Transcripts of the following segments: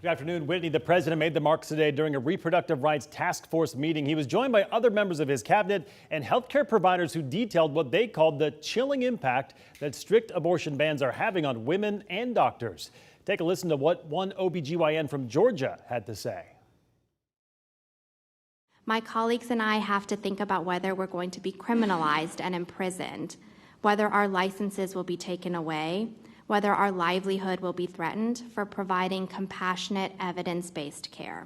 Good afternoon, Whitney. The president made the marks today during a reproductive rights task force meeting. He was joined by other members of his cabinet and healthcare providers who detailed what they called the chilling impact that strict abortion bans are having on women and doctors. Take a listen to what one OBGYN from Georgia had to say. My colleagues and I have to think about whether we're going to be criminalized and imprisoned, whether our licenses will be taken away, whether our livelihood will be threatened for providing compassionate, evidence-based care.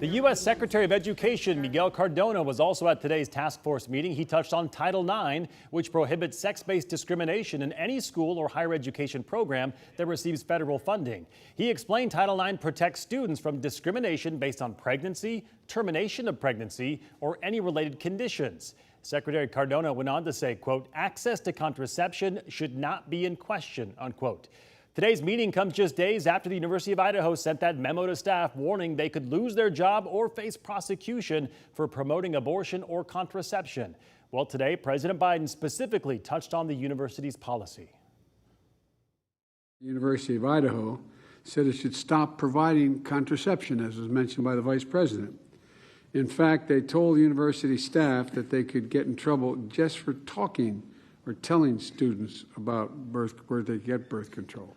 The U.S. Secretary of Education, Miguel Cardona, was also at today's task force meeting. He touched on Title IX, which prohibits sex-based discrimination in any school or higher education program that receives federal funding. He explained Title IX protects students from discrimination based on pregnancy, termination of pregnancy, or any related conditions. Secretary Cardona went on to say, quote, access to contraception should not be in question, unquote. Today's meeting comes just days after the University of Idaho sent that memo to staff warning they could lose their job or face prosecution for promoting abortion or contraception. Well, today, President Biden specifically touched on the university's policy. The University of Idaho said it should stop providing contraception, as was mentioned by the Vice President. In fact, they told university staff that they could get in trouble just for talking or telling students about where they get birth control.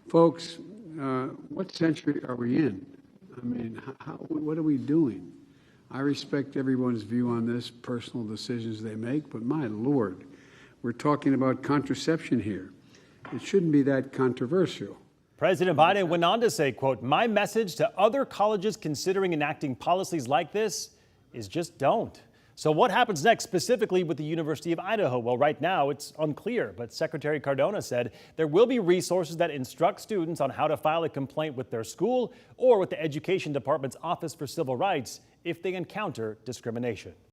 Folks, what century are we in? I mean, what are we doing? I respect everyone's view on this, personal decisions they make, but my Lord, we're talking about contraception here. It shouldn't be that controversial. President Biden went on to say, quote, my message to other colleges considering enacting policies like this is just don't. So what happens next specifically with the University of Idaho? Well, right now it's unclear, but Secretary Cardona said there will be resources that instruct students on how to file a complaint with their school or with the Education Department's Office for Civil Rights if they encounter discrimination.